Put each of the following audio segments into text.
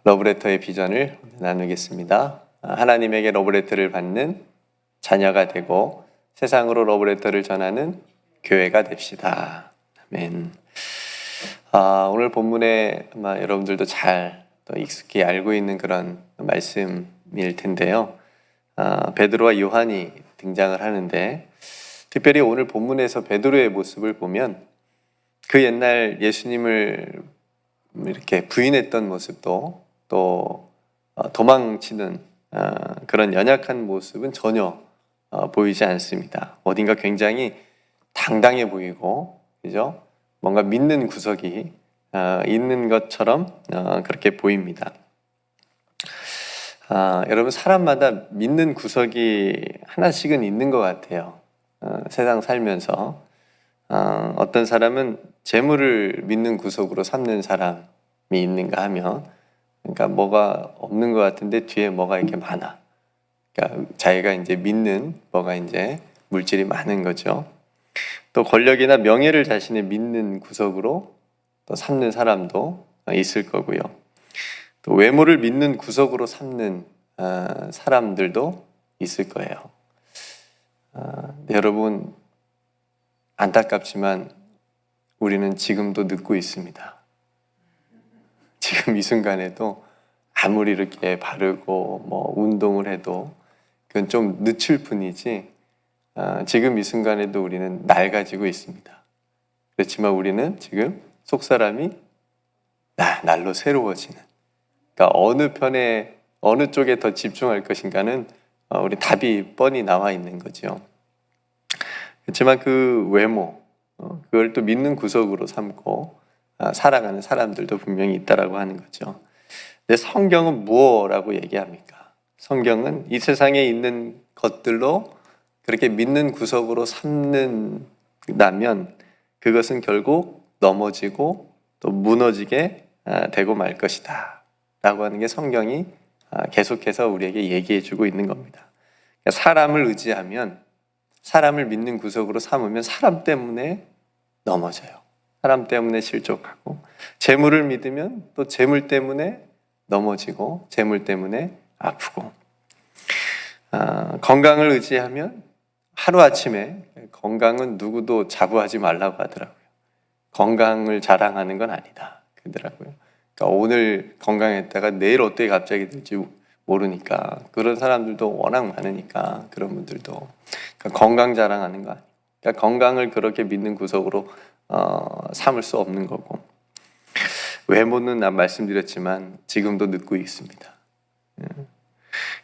러브레터의 비전을 나누겠습니다. 하나님에게 러브레터를 받는 자녀가 되고 세상으로 러브레터를 전하는 교회가 됩시다. 아멘. 오늘 본문에 아마 여러분들도 잘 익숙히 알고 있는 그런 말씀일 텐데요. 베드로와 요한이 등장을 하는데, 특별히 오늘 본문에서 베드로의 모습을 보면 그 옛날 예수님을 이렇게 부인했던 모습도 또 도망치는 그런 연약한 모습은 전혀 보이지 않습니다. 어딘가 굉장히 당당해 보이고, 그죠? 뭔가 믿는 구석이 있는 것처럼 그렇게 보입니다. 여러분, 사람마다 믿는 구석이 하나씩은 있는 것 같아요. 세상 살면서 어떤 사람은 재물을 믿는 구석으로 삼는 사람이 있는가 하면, 그러니까 뭐가 없는 것 같은데 뒤에 뭐가 이렇게 많아. 그러니까 자기가 이제 믿는 뭐가 이제 물질이 많은 거죠. 또 권력이나 명예를 자신의 믿는 구석으로 또 삼는 사람도 있을 거고요. 또 외모를 믿는 구석으로 삼는 사람들도 있을 거예요. 여러분, 안타깝지만 우리는 지금도 늙고 있습니다. 지금 이 순간에도 아무리 이렇게 바르고 운동을 해도 그건 좀 늦출 뿐이지, 지금 이 순간에도 우리는 낡아지고 있습니다. 그렇지만 우리는 지금 속사람이 날로 새로워지는, 그러니까 어느 편에 어느 쪽에 더 집중할 것인가는 우리 답이 뻔히 나와 있는 거죠. 그렇지만 그 외모, 그걸 또 믿는 구석으로 삼고 살아가는 사람들도 분명히 있다라고 하는 거죠. 근데 성경은 무엇이라고 얘기합니까? 성경은 이 세상에 있는 것들로 그렇게 믿는 구석으로 삼는다면 그것은 결국 넘어지고 또 무너지게 되고 말 것이다 라고 하는 게 성경이 계속해서 우리에게 얘기해 주고 있는 겁니다. 그러니까 사람을 의지하면, 사람을 믿는 구석으로 삼으면 사람 때문에 넘어져요. 사람 때문에 실족하고, 재물을 믿으면 또 재물 때문에 넘어지고 재물 때문에 아프고, 건강을 의지하면 하루아침에, 건강은 누구도 자부하지 말라고 하더라고요. 건강을 자랑하는 건 아니다 그러더라고요. 그러니까 오늘 건강했다가 내일 어떻게 갑자기 될지 모르니까, 그런 사람들도 워낙 많으니까, 그런 분들도 그러니까 건강 자랑하는 거 아니에요. 그러니까 건강을 그렇게 믿는 구석으로 삼을 수 없는 거고, 외모는 난 말씀드렸지만 지금도 늙고 있습니다.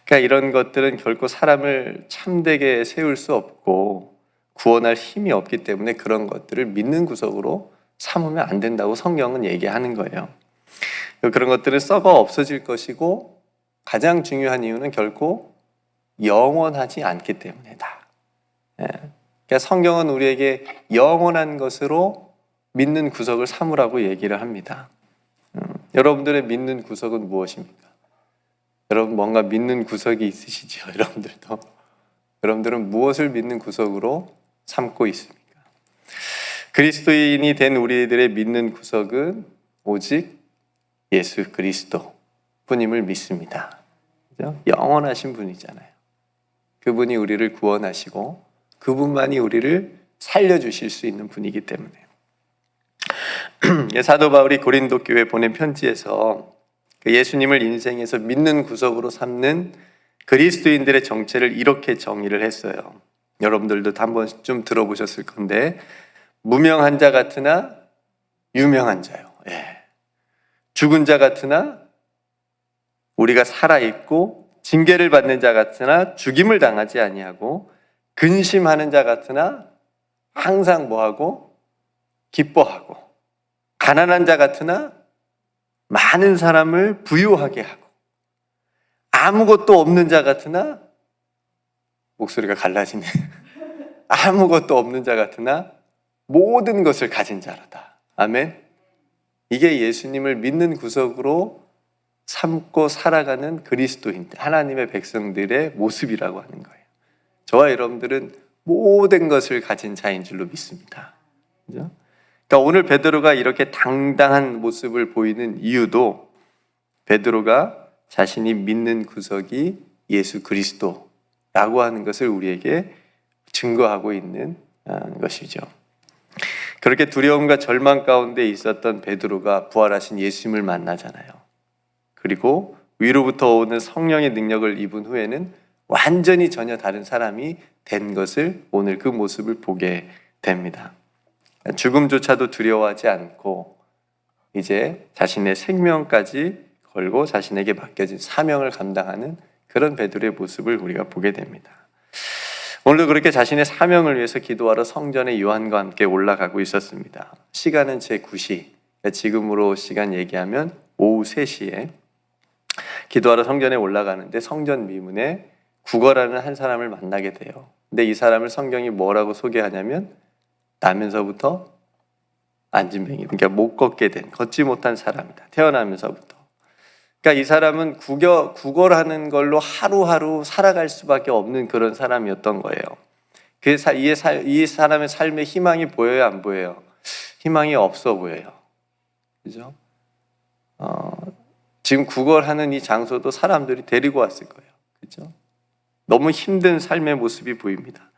그러니까 이런 것들은 결코 사람을 참되게 세울 수 없고 구원할 힘이 없기 때문에 그런 것들을 믿는 구석으로 삼으면 안 된다고 성경은 얘기하는 거예요. 그런 것들은 썩어 없어질 것이고, 가장 중요한 이유는 결코 영원하지 않기 때문이다. 그러니까 성경은 우리에게 영원한 것으로 믿는 구석을 삼으라고 얘기를 합니다. 여러분들의 믿는 구석은 무엇입니까? 여러분 뭔가 믿는 구석이 있으시죠? 여러분들은 무엇을 믿는 구석으로 삼고 있습니까? 그리스도인이 된 우리들의 믿는 구석은 오직 예수 그리스도 분임을 믿습니다. 그죠? 영원하신 분이잖아요. 그분이 우리를 구원하시고 그분만이 우리를 살려주실 수 있는 분이기 때문에. 사도 바울이 고린도 교회에 보낸 편지에서 예수님을 인생에서 믿는 구석으로 삼는 그리스도인들의 정체를 이렇게 정의를 했어요. 여러분들도 한 번쯤 들어보셨을 건데, 무명한 자 같으나 유명한 자요. 죽은 자 같으나 우리가 살아있고, 징계를 받는 자 같으나 죽임을 당하지 아니하고, 근심하는 자 같으나 항상 뭐하고? 기뻐하고, 가난한 자 같으나 많은 사람을 부유하게 하고, 아무것도 없는 자 같으나, 목소리가 갈라지네. 아무것도 없는 자 같으나 모든 것을 가진 자로다. 아멘. 이게 예수님을 믿는 구석으로 삼고 살아가는 그리스도인들, 하나님의 백성들의 모습이라고 하는 거예요. 저와 여러분들은 모든 것을 가진 자인 줄로 믿습니다. 그죠? 그러니까 오늘 베드로가 이렇게 당당한 모습을 보이는 이유도 베드로가 자신이 믿는 구석이 예수 그리스도라고 하는 것을 우리에게 증거하고 있는 것이죠. 그렇게 두려움과 절망 가운데 있었던 베드로가 부활하신 예수님을 만나잖아요. 그리고 위로부터 오는 성령의 능력을 입은 후에는 완전히 전혀 다른 사람이 된 것을 오늘 그 모습을 보게 됩니다. 죽음조차도 두려워하지 않고 이제 자신의 생명까지 걸고 자신에게 맡겨진 사명을 감당하는 그런 베드로의 모습을 우리가 보게 됩니다. 오늘도 그렇게 자신의 사명을 위해서 기도하러 성전에 요한과 함께 올라가고 있었습니다. 시간은 제 9시, 지금으로 시간 얘기하면 오후 3시에 기도하러 성전에 올라가는데 성전 미문에 구거라는 한 사람을 만나게 돼요. 근데 이 사람을 성경이 뭐라고 소개하냐면 나면서부터 안진뱅이, 그러니까 못 걷게 된, 걷지 못한 사람이다. 태어나면서부터. 그러니까 이 사람은 구걸하는 걸로 하루하루 살아갈 수밖에 없는 그런 사람이었던 거예요. 이 사람의 삶에 희망이 보여요, 안 보여요? 희망이 없어 보여요. 그죠? 지금 구걸하는 이 장소도 사람들이 데리고 왔을 거예요. 그죠? 너무 힘든 삶의 모습이 보입니다.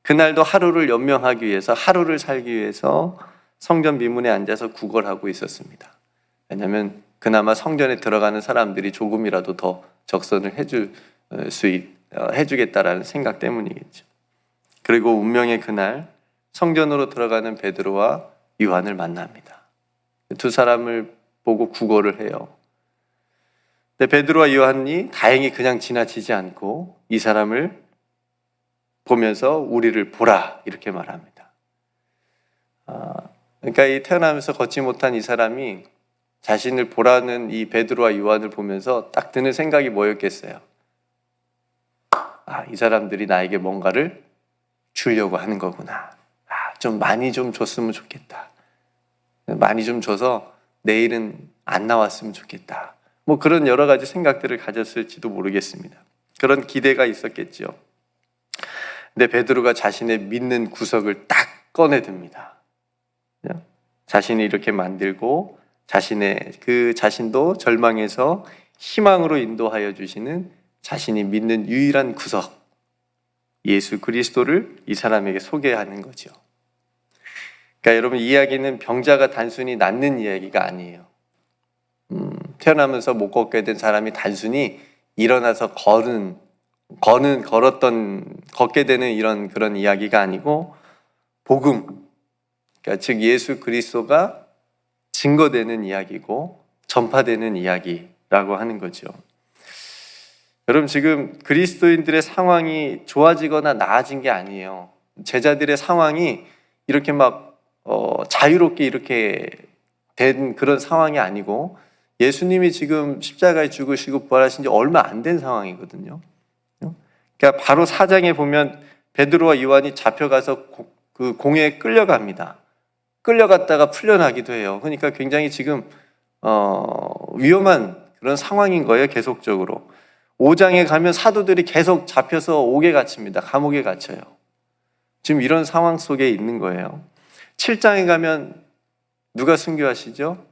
그날도 하루를 연명하기 위해서, 하루를 살기 위해서 성전 미문에 앉아서 구걸하고 있었습니다. 왜냐하면 그나마 성전에 들어가는 사람들이 조금이라도 더 적선을 해주겠다라는 생각 때문이겠죠. 그리고 운명의 그날 성전으로 들어가는 베드로와 요한을 만납니다. 두 사람을 보고 구걸을 해요. 근데 베드로와 요한이 다행히 그냥 지나치지 않고 이 사람을 보면서 우리를 보라 이렇게 말합니다. 그러니까 이 태어나면서 걷지 못한 이 사람이 자신을 보라는 이 베드로와 요한을 보면서 딱 드는 생각이 뭐였겠어요? 이 사람들이 나에게 뭔가를 주려고 하는 거구나. 좀 많이 좀 줬으면 좋겠다. 많이 좀 줘서 내일은 안 나왔으면 좋겠다. 뭐 그런 여러 가지 생각들을 가졌을지도 모르겠습니다. 그런 기대가 있었겠죠. 근데 베드로가 자신의 믿는 구석을 딱 꺼내듭니다. 자신이 이렇게 만들고 자신도 절망에서 희망으로 인도하여 주시는 자신이 믿는 유일한 구석, 예수 그리스도를 이 사람에게 소개하는 거죠. 그러니까 여러분, 이 이야기는 병자가 단순히 낫는 이야기가 아니에요. 태어나면서 못 걷게 된 사람이 단순히 일어나서 걷게 되는 그런 이야기가 아니고 복음, 그러니까 즉 예수 그리스도가 증거되는 이야기고 전파되는 이야기라고 하는 거죠. 여러분, 지금 그리스도인들의 상황이 좋아지거나 나아진 게 아니에요. 제자들의 상황이 이렇게 막 자유롭게 이렇게 된 그런 상황이 아니고 예수님이 지금 십자가에 죽으시고 부활하신 지 얼마 안 된 상황이거든요. 그러니까 바로 4장에 보면 베드로와 요한이 잡혀가서 그 공회에 끌려갑니다. 끌려갔다가 풀려나기도 해요. 그러니까 굉장히 지금 위험한 그런 상황인 거예요. 계속적으로 5장에 가면 사도들이 계속 잡혀서 옥에 갇힙니다. 감옥에 갇혀요. 지금 이런 상황 속에 있는 거예요. 7장에 가면 누가 순교하시죠?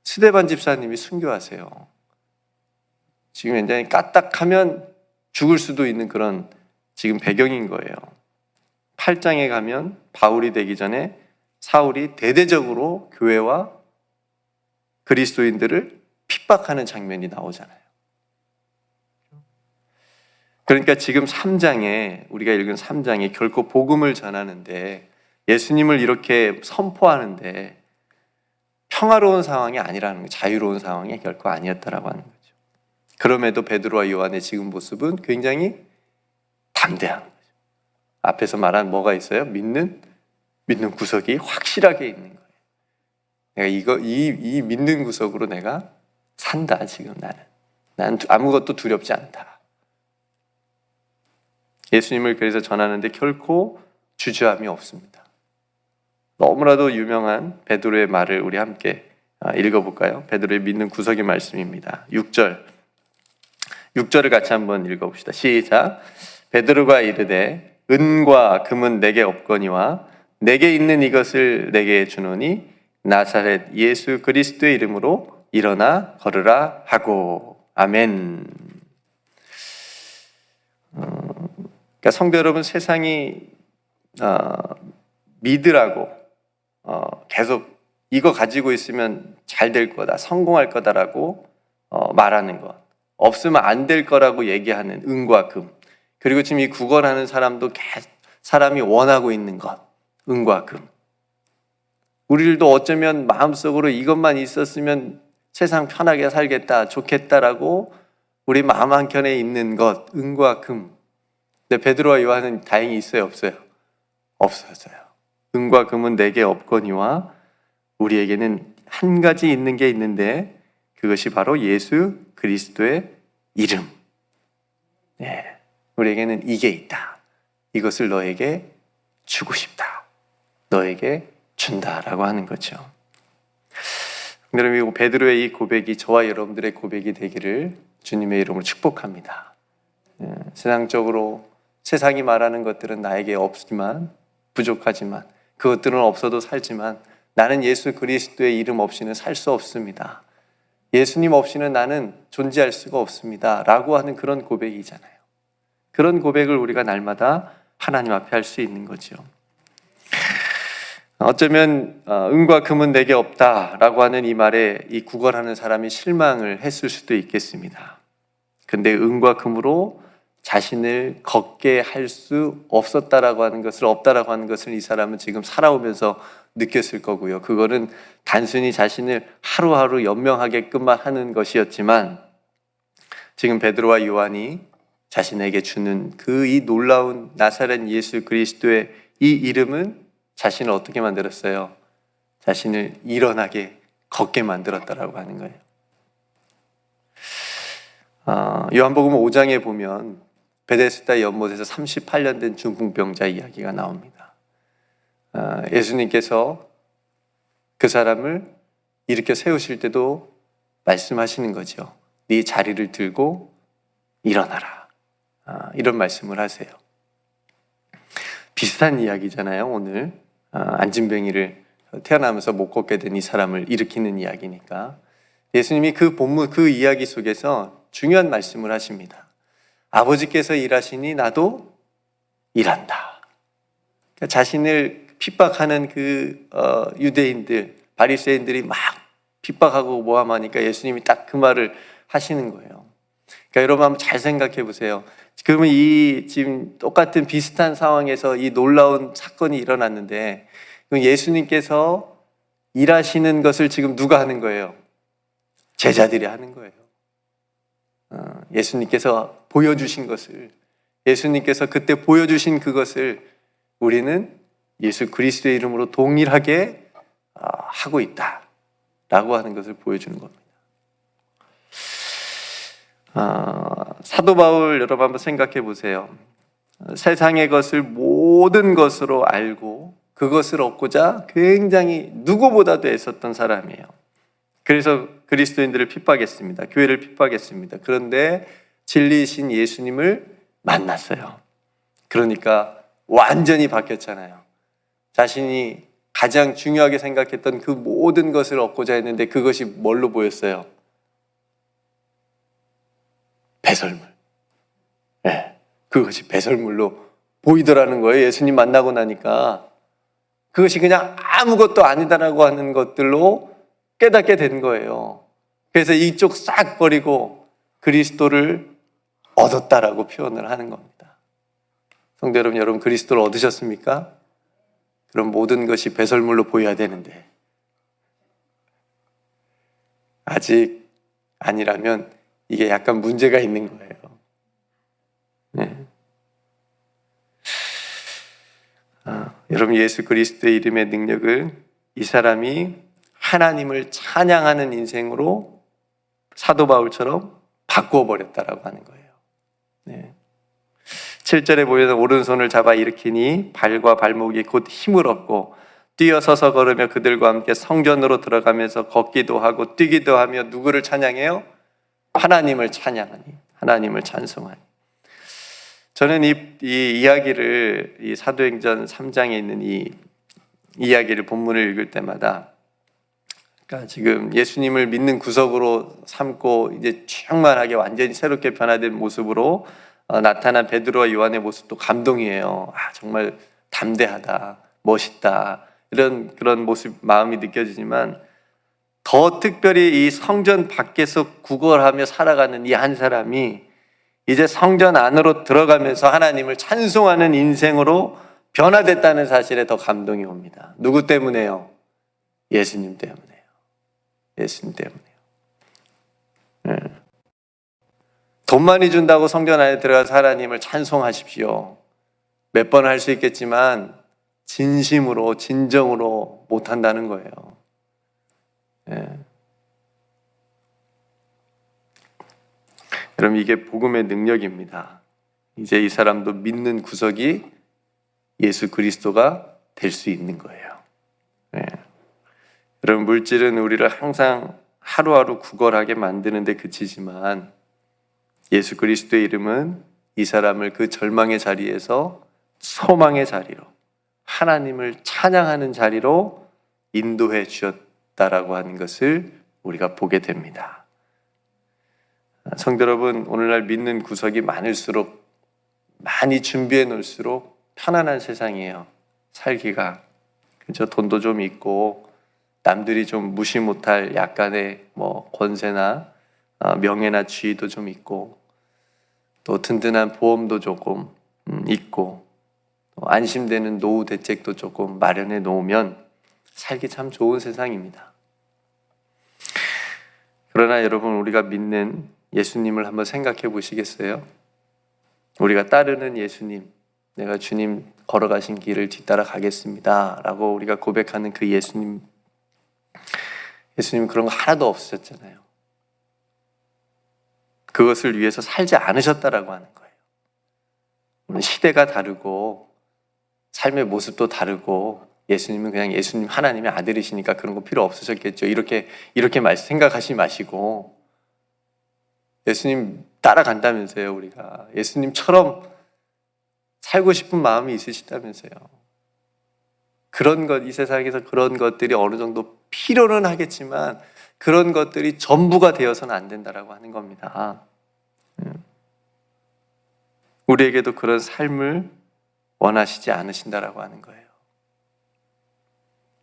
스데반 집사님이 순교하세요. 지금 굉장히 까딱하면 죽을 수도 있는 그런 지금 배경인 거예요. 8장에 가면 바울이 되기 전에 사울이 대대적으로 교회와 그리스도인들을 핍박하는 장면이 나오잖아요. 그러니까 지금 3장에, 우리가 읽은 3장에 결코 복음을 전하는데 예수님을 이렇게 선포하는데 평화로운 상황이 아니라는 거예요. 자유로운 상황이 결코 아니었다라고 하는 거죠. 그럼에도 베드로와 요한의 지금 모습은 굉장히 담대한 거죠. 앞에서 말한 뭐가 있어요? 믿는 구석이 확실하게 있는 거예요. 내가 이 믿는 구석으로 내가 산다. 지금 나는 아무것도 두렵지 않다. 예수님을 그래서 전하는데 결코 주저함이 없습니다. 너무나도 유명한 베드로의 말을 우리 함께 읽어볼까요? 베드로의 믿는 구석의 말씀입니다. 6절을 같이 한번 읽어봅시다. 시작. 베드로가 이르되 은과 금은 내게 없거니와 내게 있는 이것을 내게 주노니 나사렛 예수 그리스도의 이름으로 일어나 걸으라 하고. 아멘. 그러니까 성도 여러분, 세상이 믿으라고 계속 이거 가지고 있으면 잘 될 거다, 성공할 거다라고 말하는 것, 없으면 안 될 거라고 얘기하는 은과 금, 그리고 지금 이 구걸하는 사람도 사람이 원하고 있는 것, 은과 금. 우리들도 어쩌면 마음속으로 이것만 있었으면 세상 편하게 살겠다, 좋겠다라고 우리 마음 한켠에 있는 것, 은과 금. 근데 베드로와 요한은 다행히 있어요, 없어요? 없어져요. 은과 금은 내게 없거니와 우리에게는 한 가지 있는 게 있는데 그것이 바로 예수 그리스도의 이름. 네, 우리에게는 이게 있다. 이것을 너에게 주고 싶다. 너에게 준다라고 하는 거죠. 여러분, 베드로의 이 고백이 저와 여러분들의 고백이 되기를 주님의 이름으로 축복합니다. 세상적으로 세상이 말하는 것들은 나에게 없지만, 부족하지만, 그것들은 없어도 살지만 나는 예수 그리스도의 이름 없이는 살 수 없습니다. 예수님 없이는 나는 존재할 수가 없습니다 라고 하는 그런 고백이잖아요. 그런 고백을 우리가 날마다 하나님 앞에 할 수 있는 거죠. 어쩌면 은과 금은 내게 없다라고 하는 이 말에 이 구걸하는 사람이 실망을 했을 수도 있겠습니다. 근데 은과 금으로 자신을 걷게 할 수 없었다라고 하는 것을, 없다라고 하는 것을 이 사람은 지금 살아오면서 느꼈을 거고요. 그거는 단순히 자신을 하루하루 연명하게끔만 하는 것이었지만, 지금 베드로와 요한이 자신에게 주는 그 이 놀라운 나사렛 예수 그리스도의 이 이름은 자신을 어떻게 만들었어요? 자신을 일어나게, 걷게 만들었다라고 하는 거예요. 요한복음 5장에 보면 베데스다 연못에서 38년 된 중풍병자 이야기가 나옵니다. 예수님께서 그 사람을 일으켜 세우실 때도 말씀하시는 거죠. 네 자리를 들고 일어나라. 이런 말씀을 하세요. 비슷한 이야기잖아요. 오늘 안진뱅이를 태어나면서 못 걷게 된 이 사람을 일으키는 이야기니까 예수님이 그 본문, 그 이야기 속에서 중요한 말씀을 하십니다. 아버지께서 일하시니 나도 일한다. 그러니까 자신을 핍박하는 그 유대인들, 바리새인들이 막 핍박하고 모함하니까 예수님이 딱 그 말을 하시는 거예요. 그러니까 여러분 한번 잘 생각해 보세요. 그러면 이 지금 똑같은 비슷한 상황에서 이 놀라운 사건이 일어났는데 예수님께서 일하시는 것을 지금 누가 하는 거예요? 제자들이 하는 거예요. 예수님께서 보여주신 것을, 예수님께서 그때 보여주신 그것을 우리는 예수 그리스도의 이름으로 동일하게 하고 있다라고 하는 것을 보여주는 겁니다. 사도 바울 여러분 한번 생각해 보세요. 세상의 것을 모든 것으로 알고 그것을 얻고자 굉장히 누구보다도 애썼던 사람이에요. 그래서 그리스도인들을 핍박했습니다. 교회를 핍박했습니다. 그런데 진리이신 예수님을 만났어요. 그러니까 완전히 바뀌었잖아요. 자신이 가장 중요하게 생각했던 그 모든 것을 얻고자 했는데 그것이 뭘로 보였어요? 배설물. 네, 그것이 배설물로 보이더라는 거예요. 예수님 만나고 나니까 그것이 그냥 아무것도 아니다라고 하는 것들로 깨닫게 된 거예요. 그래서 이쪽 싹 버리고 그리스도를 얻었다라고 표현을 하는 겁니다. 성도 여러분, 여러분 그리스도를 얻으셨습니까? 그럼 모든 것이 배설물로 보여야 되는데 아직 아니라면 이게 약간 문제가 있는 거예요. 네. 여러분 예수 그리스도의 이름의 능력을 이 사람이 하나님을 찬양하는 인생으로 사도 바울처럼 바꾸어버렸다라고 하는 거예요. 네. 7절에 보면 오른손을 잡아 일으키니 발과 발목이 곧 힘을 얻고 뛰어서서 걸으며 그들과 함께 성전으로 들어가면서 걷기도 하고 뛰기도 하며 누구를 찬양해요? 하나님을 찬양하니, 하나님을 찬송하니. 저는 이 이야기를, 이 사도행전 3장에 있는 이 이야기를 본문을 읽을 때마다 그러니까 지금 예수님을 믿는 구석으로 삼고 이제 충만하게 완전히 새롭게 변화된 모습으로 나타난 베드로와 요한의 모습도 감동이에요. 정말 담대하다, 멋있다, 이런 그런 모습, 마음이 느껴지지만 더 특별히 이 성전 밖에서 구걸하며 살아가는 이 한 사람이 이제 성전 안으로 들어가면서 하나님을 찬송하는 인생으로 변화됐다는 사실에 더 감동이 옵니다. 누구 때문에요? 예수님 때문에요. 예수님 때문에요. 네. 돈 많이 준다고 성전 안에 들어가서 하나님을 찬송하십시오. 몇 번 할 수 있겠지만 진심으로, 진정으로 못한다는 거예요. 네. 여러분, 이게 복음의 능력입니다. 이제 이 사람도 믿는 구석이 예수 그리스도가 될 수 있는 거예요. 네. 여러분, 물질은 우리를 항상 하루하루 구걸하게 만드는 데 그치지만 예수 그리스도의 이름은 이 사람을 그 절망의 자리에서 소망의 자리로, 하나님을 찬양하는 자리로 인도해 주셨다라고 하는 것을 우리가 보게 됩니다. 성도 여러분, 오늘날 믿는 구석이 많을수록, 많이 준비해 놓을수록 편안한 세상이에요. 살기가. 그죠? 돈도 좀 있고 남들이 좀 무시 못할 약간의 권세나 명예나 지위도 좀 있고, 또 든든한 보험도 조금 있고, 안심되는 노후 대책도 조금 마련해 놓으면 살기 참 좋은 세상입니다. 그러나 여러분, 우리가 믿는 예수님을 한번 생각해 보시겠어요? 우리가 따르는 예수님, 내가 주님 걸어가신 길을 뒤따라 가겠습니다 라고 우리가 고백하는 그 예수님 그런 거 하나도 없으셨잖아요. 그것을 위해서 살지 않으셨다라고 하는 거예요. 오늘 시대가 다르고 삶의 모습도 다르고 예수님은 그냥 예수님 하나님의 아들이시니까 그런 거 필요 없으셨겠죠. 이렇게 생각하지 마시고 예수님 따라간다면서요. 우리가 예수님처럼 살고 싶은 마음이 있으시다면서요. 그런 것, 이 세상에서 그런 것들이 어느 정도 필요는 하겠지만 그런 것들이 전부가 되어서는 안 된다라고 하는 겁니다. 우리에게도 그런 삶을 원하시지 않으신다라고 하는 거예요.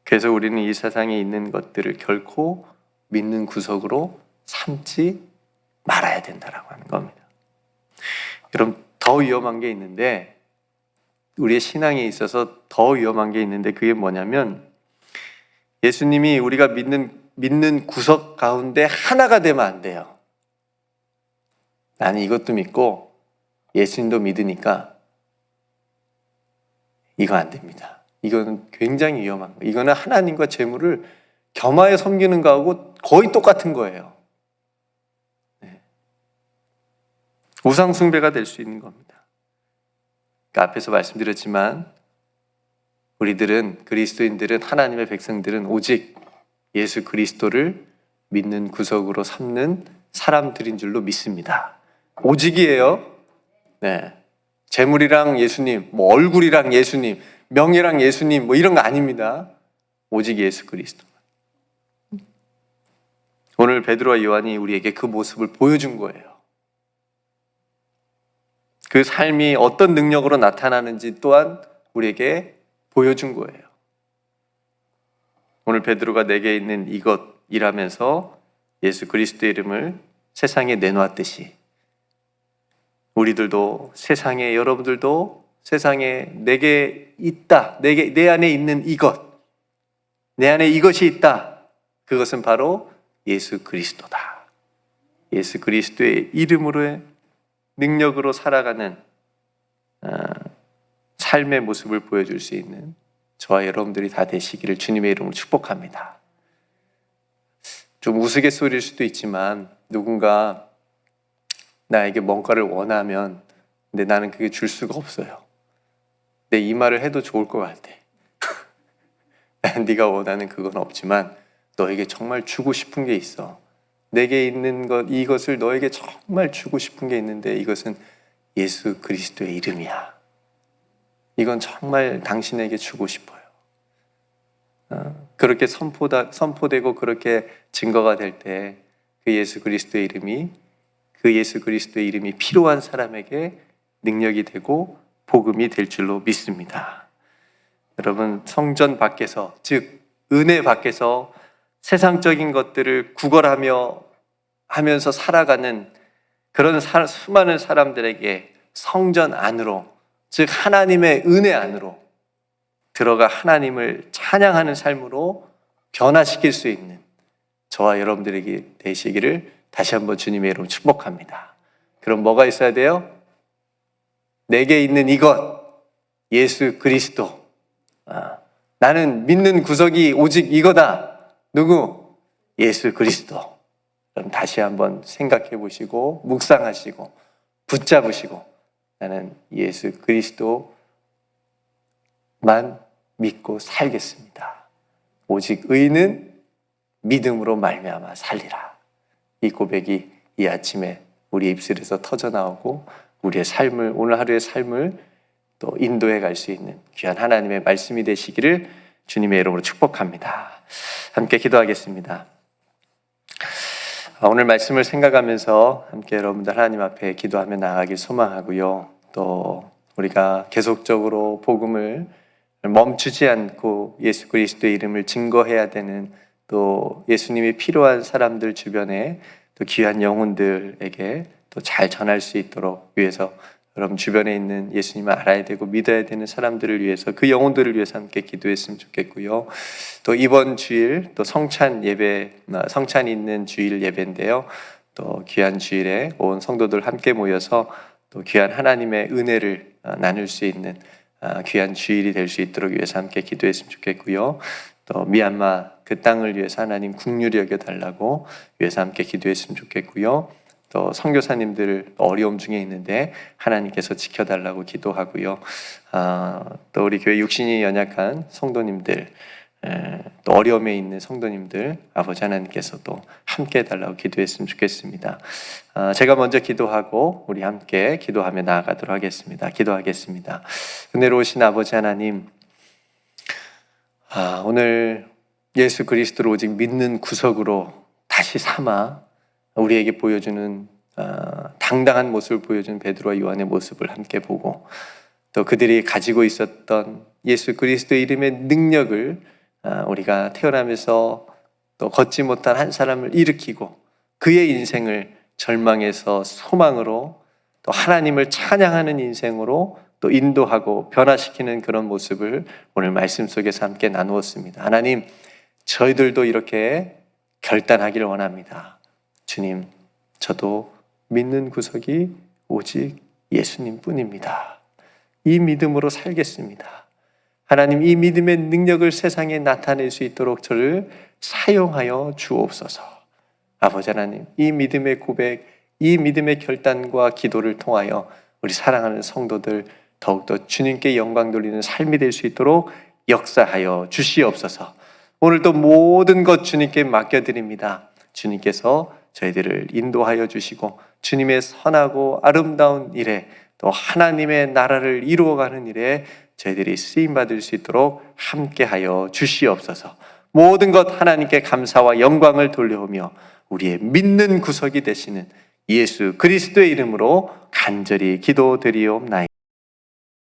그래서 우리는 이 세상에 있는 것들을 결코 믿는 구석으로 삼지 말아야 된다라고 하는 겁니다. 여러분, 더 위험한 게 있는데, 우리의 신앙에 있어서 더 위험한 게 있는데 그게 뭐냐면 예수님이 우리가 믿는 구석 가운데 하나가 되면 안 돼요. 나는 이것도 믿고 예수님도 믿으니까 이거 안 됩니다. 이거는 굉장히 위험한 거예요. 이거는 하나님과 재물을 겸하여 섬기는 거하고 거의 똑같은 거예요. 네. 우상 숭배가 될 수 있는 겁니다. 그러니까 앞에서 말씀드렸지만 우리들은, 그리스도인들은, 하나님의 백성들은 오직 예수 그리스도를 믿는 구석으로 삼는 사람들인 줄로 믿습니다. 오직이에요. 네. 재물이랑 예수님, 얼굴이랑 예수님, 명예랑 예수님, 이런 거 아닙니다. 오직 예수 그리스도. 오늘 베드로와 요한이 우리에게 그 모습을 보여준 거예요. 그 삶이 어떤 능력으로 나타나는지 또한 우리에게 보여준 거예요. 오늘 베드로가 내게 있는 이것이라면서 예수 그리스도의 이름을 세상에 내놓았듯이 우리들도 세상에, 여러분들도 세상에 내게 있다, 내 안에 있는 이것, 내 안에 이것이 있다. 그것은 바로 예수 그리스도다. 예수 그리스도의 이름으로의 능력으로 살아가는 삶의 모습을 보여줄 수 있는 저와 여러분들이 다 되시기를 주님의 이름으로 축복합니다. 좀 우스갯소리일 수도 있지만 누군가 나에게 뭔가를 원하면 근데 나는 그게 줄 수가 없어요. 내 이 말을 해도 좋을 것 같아. 네가 원하는 그건 없지만 너에게 정말 주고 싶은 게 있어. 내게 있는 것, 이것을 너에게 정말 주고 싶은 게 있는데 이것은 예수 그리스도의 이름이야. 이건 정말 당신에게 주고 싶어요. 그렇게 선포되고 그렇게 증거가 될 때 그 예수 그리스도의 이름이 필요한 사람에게 능력이 되고 복음이 될 줄로 믿습니다. 여러분, 성전 밖에서, 즉 은혜 밖에서 세상적인 것들을 하면서 살아가는 그런 수많은 사람들에게 성전 안으로, 즉 하나님의 은혜 안으로 들어가 하나님을 찬양하는 삶으로 변화시킬 수 있는 저와 여러분들에게 되시기를 다시 한번 주님의 이름으로 축복합니다. 그럼 뭐가 있어야 돼요? 내게 있는 이것, 예수 그리스도. 나는 믿는 구석이 오직 이거다. 누구? 예수 그리스도. 그럼 다시 한번 생각해 보시고 묵상하시고 붙잡으시고 나는 예수 그리스도만 믿고 살겠습니다. 오직 의는 믿음으로 말미암아 살리라. 이 고백이 이 아침에 우리 입술에서 터져나오고 우리의 삶을, 오늘 하루의 삶을 또 인도해 갈 수 있는 귀한 하나님의 말씀이 되시기를 주님의 이름으로 축복합니다. 함께 기도하겠습니다. 오늘 말씀을 생각하면서 함께 여러분들 하나님 앞에 기도하며 나아가길 소망하고요. 또 우리가 계속적으로 복음을 멈추지 않고 예수 그리스도의 이름을 증거해야 되는, 또 예수님이 필요한 사람들 주변에 또 귀한 영혼들에게 또 잘 전할 수 있도록 위해서 여러분 주변에 있는 예수님을 알아야 되고 믿어야 되는 사람들을 위해서, 그 영혼들을 위해서 함께 기도했으면 좋겠고요. 또 이번 주일 또 성찬 예배, 성찬이 있는 주일 예배인데요. 또 귀한 주일에 온 성도들 함께 모여서 또 귀한 하나님의 은혜를 나눌 수 있는 귀한 주일이 될 수 있도록 위해서 함께 기도했으면 좋겠고요. 또 미얀마 그 땅을 위해서 하나님 긍휼히 여겨달라고 위해서 함께 기도했으면 좋겠고요. 또 선교사님들 어려움 중에 있는데 하나님께서 지켜달라고 기도하고요. 또 우리 교회 육신이 연약한 성도님들, 또 어려움에 있는 성도님들 아버지 하나님께서 또 함께 해달라고 기도했으면 좋겠습니다. 제가 먼저 기도하고 우리 함께 기도하며 나아가도록 하겠습니다. 기도하겠습니다. 은혜로우신 아버지 하나님, 오늘 예수 그리스도를 오직 믿는 구석으로 다시 삼아 우리에게 보여주는 당당한 모습을 보여준 베드로와 요한의 모습을 함께 보고, 또 그들이 가지고 있었던 예수 그리스도의 이름의 능력을 우리가 태어나면서 또 걷지 못한 한 사람을 일으키고 그의 인생을 절망에서 소망으로, 또 하나님을 찬양하는 인생으로 또 인도하고 변화시키는 그런 모습을 오늘 말씀 속에서 함께 나누었습니다. 하나님, 저희들도 이렇게 결단하기를 원합니다. 주님, 저도 믿는 구석이 오직 예수님 뿐입니다. 이 믿음으로 살겠습니다. 하나님, 이 믿음의 능력을 세상에 나타낼 수 있도록 저를 사용하여 주옵소서. 아버지 하나님, 이 믿음의 고백, 이 믿음의 결단과 기도를 통하여 우리 사랑하는 성도들 더욱더 주님께 영광 돌리는 삶이 될 수 있도록 역사하여 주시옵소서. 오늘도 모든 것 주님께 맡겨드립니다. 주님께서 저희들을 인도하여 주시고 주님의 선하고 아름다운 일에, 또 하나님의 나라를 이루어가는 일에 저희들이 쓰임받을 수 있도록 함께하여 주시옵소서. 모든 것 하나님께 감사와 영광을 돌려오며 우리의 믿는 구석이 되시는 예수 그리스도의 이름으로 간절히 기도드리옵나이다.